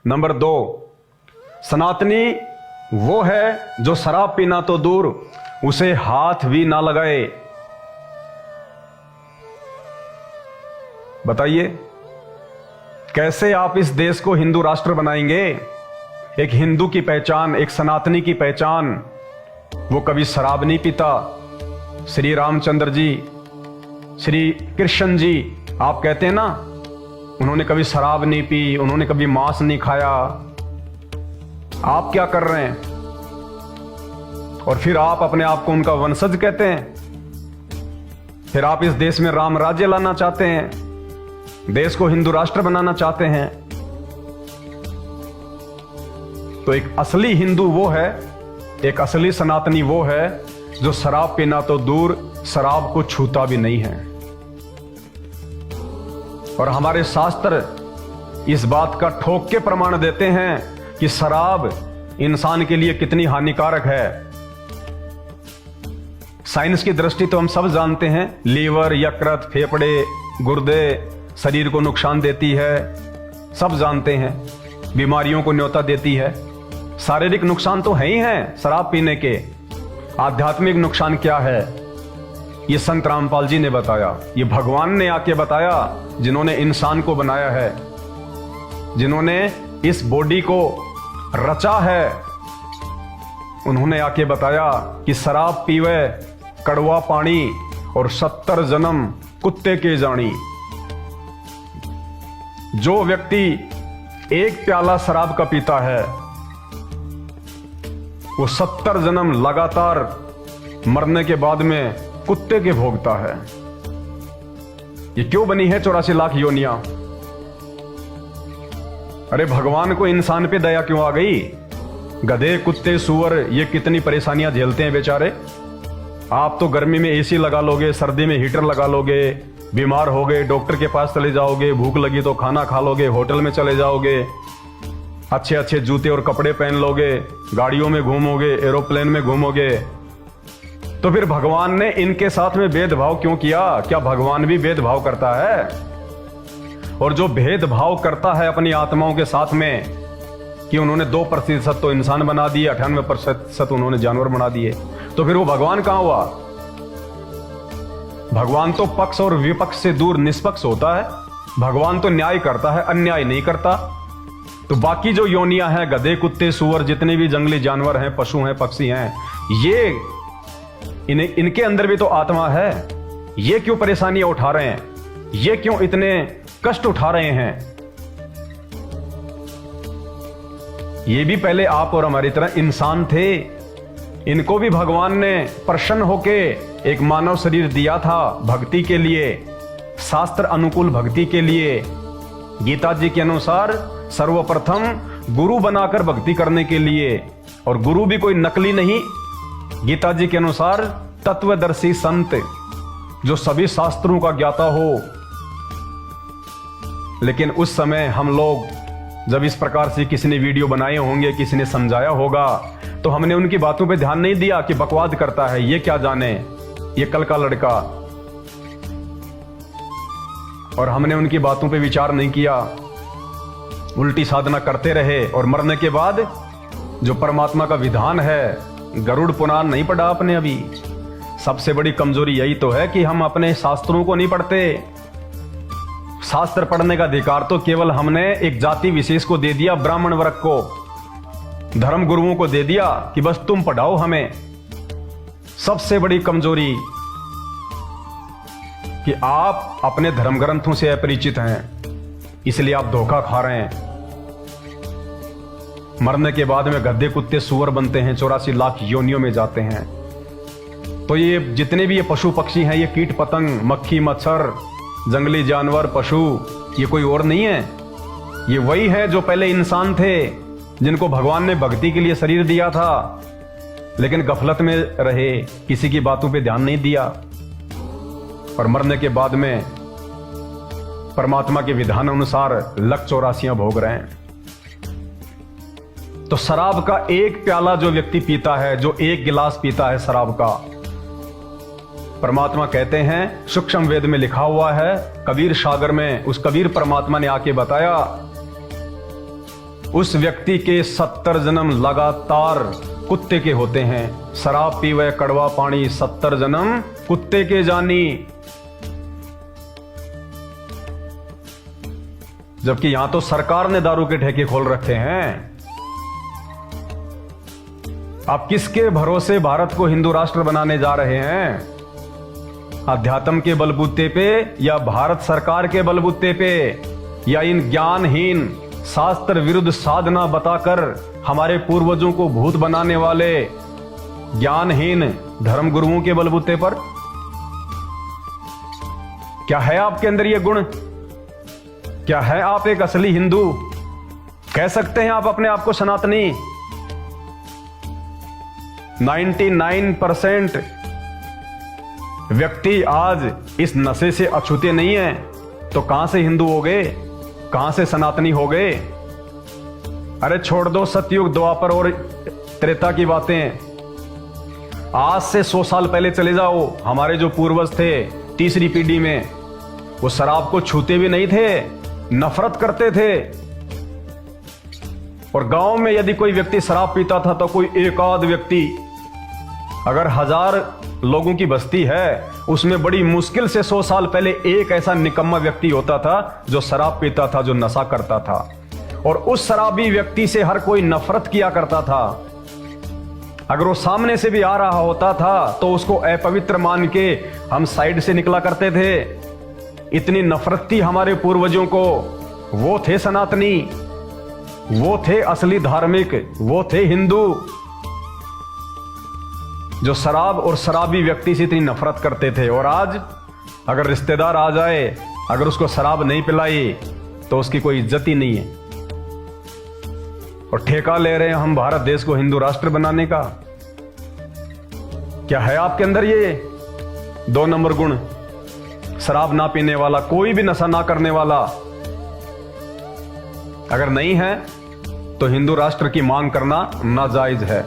Number 2, सनातनी वो है जो शराब पीना तो दूर उसे हाथ भी ना लगाए। बताइए कैसे आप इस देश को हिंदू राष्ट्र बनाएंगे? एक हिंदू की पहचान, एक सनातनी की पहचान, वो कभी शराब नहीं पीता। श्री रामचंद्र जी, श्री कृष्ण जी, आप कहते हैं ना, उन्होंने कभी शराब नहीं पी, उन्होंने कभी मांस नहीं खाया। आप क्या कर रहे हैं? और फिर आप अपने आप को उनका वंशज कहते हैं। फिर आप इस देश में राम राज्य लाना चाहते हैं, देश को हिंदू राष्ट्र बनाना चाहते हैं। तो एक असली हिंदू वो है, एक असली सनातनी वो है जो शराब पीना तो दूर शराब को छूता भी नहीं है। और हमारे शास्त्र इस बात का ठोक के प्रमाण देते हैं कि शराब इंसान के लिए कितनी हानिकारक है। साइंस की दृष्टि तो हम सब जानते हैं, लीवर, यकृत, फेफड़े, गुर्दे शरीर को नुकसान देती है, सब जानते हैं। बीमारियों को न्योता देती है। शारीरिक नुकसान तो है ही हैं शराब पीने के। आध्यात्मिक नुकसान क्या है, ये संत रामपाल जी ने बताया, ये भगवान ने आके बताया, जिन्होंने इंसान को बनाया है, जिन्होंने इस बॉडी को रचा है। उन्होंने आके बताया कि शराब पीवे कड़वा पानी और 70 जन्म कुत्ते के जानी। जो व्यक्ति एक प्याला शराब का पीता है वो 70 जन्म लगातार मरने के बाद में कुत्ते के भोगता है। ये क्यों बनी है 84 लाख योनियां? अरे भगवान को इंसान पे दया क्यों आ गई? गधे, कुत्ते, सुअर ये कितनी परेशानियां झेलते हैं बेचारे। आप तो गर्मी में एसी लगा लोगे, सर्दी में हीटर लगा लोगे, बीमार हो गए डॉक्टर के पास चले जाओगे, भूख लगी तो खाना खा लोगे, होटल में चले जाओगे, अच्छे अच्छे जूते और कपड़े पहन लोगे, गाड़ियों में घूमोगे, एरोप्लेन में घूमोगे। तो फिर भगवान ने इनके साथ में भेदभाव क्यों किया? क्या भगवान भी भेदभाव करता है? और जो भेदभाव करता है अपनी आत्माओं के साथ में, कि उन्होंने 2% तो इंसान बना दिए, 98% उन्होंने जानवर बना दिए, तो फिर वो भगवान कहां हुआ? भगवान तो पक्ष और विपक्ष से दूर निष्पक्ष होता है। भगवान तो न्याय करता है, अन्याय नहीं करता। तो बाकी जो योनियां हैं, गधे, कुत्ते, सुअर, जितने भी जंगली जानवर हैं, पशु हैं, पक्षी हैं, ये इनके अंदर भी तो आत्मा है। ये क्यों परेशानियां उठा रहे हैं? ये क्यों इतने कष्ट उठा रहे हैं? ये भी पहले आप और हमारी तरह इंसान थे। इनको भी भगवान ने प्रसन्न होके एक मानव शरीर दिया था भक्ति के लिए, शास्त्र अनुकूल भक्ति के लिए। गीता जी के अनुसार सर्वप्रथम गुरु बनाकर भक्ति करने के लिए, और गुरु भी कोई नकली नहीं। गीता जी के अनुसार तत्वदर्शी संत, जो सभी शास्त्रों का ज्ञाता हो। लेकिन उस समय हम लोग जब इस प्रकार से किसी ने वीडियो बनाए होंगे, किसी ने समझाया होगा, तो हमने उनकी बातों पे ध्यान नहीं दिया कि बकवाद करता है, ये क्या जाने, ये कल का लड़का। और हमने उनकी बातों पे विचार नहीं किया, उल्टी साधना करते रहे। और मरने के बाद जो परमात्मा का विधान है, गरुड़ पुराण नहीं पढ़ा आपने अभी? सबसे बड़ी कमजोरी यही तो है कि हम अपने शास्त्रों को नहीं पढ़ते। शास्त्र पढ़ने का अधिकार तो केवल हमने एक जाति विशेष को दे दिया, ब्राह्मण वर्ग को, धर्म गुरुओं को दे दिया कि बस तुम पढ़ाओ हमें। सबसे बड़ी कमजोरी कि आप अपने धर्म ग्रंथों से अपरिचित हैं, इसलिए आप धोखा खा रहे हैं। मरने के बाद में गधे, कुत्ते, सुअर बनते हैं, 84 लाख योनियों में जाते हैं। तो ये जितने भी ये पशु पक्षी हैं, ये कीट पतंग, मक्खी, मच्छर, जंगली जानवर, पशु, ये कोई और नहीं है। ये वही है जो पहले इंसान थे, जिनको भगवान ने भक्ति के लिए शरीर दिया था, लेकिन गफलत में रहे, किसी की बातों पे ध्यान नहीं दिया, और मरने के बाद में परमात्मा के विधान अनुसार लक 84 भोग रहे हैं। तो शराब का एक प्याला जो व्यक्ति पीता है, जो एक गिलास पीता है शराब का, परमात्मा कहते हैं, सूक्ष्म वेद में लिखा हुआ है, कबीर सागर में उस कबीर परमात्मा ने आके बताया उस व्यक्ति के 70 जन्म लगातार कुत्ते के होते हैं। शराब पीवे कड़वा पानी, 70 जन्म कुत्ते के जानी। जबकि यहां तो सरकार ने दारू के ठेके खोल रखे हैं। आप किसके भरोसे भारत को हिंदू राष्ट्र बनाने जा रहे हैं? अध्यात्म के बलबूते पे या भारत सरकार के बलबूते पे, या इन ज्ञानहीन शास्त्र विरुद्ध साधना बताकर हमारे पूर्वजों को भूत बनाने वाले ज्ञानहीन धर्मगुरुओं के बलबूते पर? क्या है आपके अंदर ये गुण? क्या है आप एक असली हिंदू? कह सकते हैं आप अपने आप को सनातनी? 99% व्यक्ति आज इस नशे से अछूते नहीं है, तो कहां से हिंदू हो गए? कहां से सनातनी हो गए? अरे छोड़ दो सतयुग, द्वापर और त्रेता की बातें। आज से 100 साल पहले चले जाओ। हमारे जो पूर्वज थे तीसरी पीढ़ी में, वो शराब को छूते भी नहीं थे, नफरत करते थे। और गांव में यदि कोई व्यक्ति शराब पीता था तो कोई एक आध व्यक्ति, अगर 1000 लोगों की बस्ती है उसमें बड़ी मुश्किल से 100 साल पहले एक ऐसा निकम्मा व्यक्ति होता था जो शराब पीता था, जो नशा करता था। और उस शराबी व्यक्ति से हर कोई नफरत किया करता था। अगर वो सामने से भी आ रहा होता था तो उसको अपवित्र मान के हम साइड से निकला करते थे। इतनी नफरत थी हमारे पूर्वजों को। वो थे सनातनी, वो थे असली धार्मिक, वो थे हिंदू, जो शराब और शराबी व्यक्ति से इतनी नफरत करते थे। और आज अगर रिश्तेदार आ जाए, अगर उसको शराब नहीं पिलाई तो उसकी कोई इज्जत ही नहीं है। और ठेका ले रहे हैं हम भारत देश को हिंदू राष्ट्र बनाने का। क्या है आपके अंदर ये 2 नंबर गुण? शराब ना पीने वाला, कोई भी नशा ना करने वाला अगर नहीं है तो हिंदू राष्ट्र की मांग करना नाजायज है।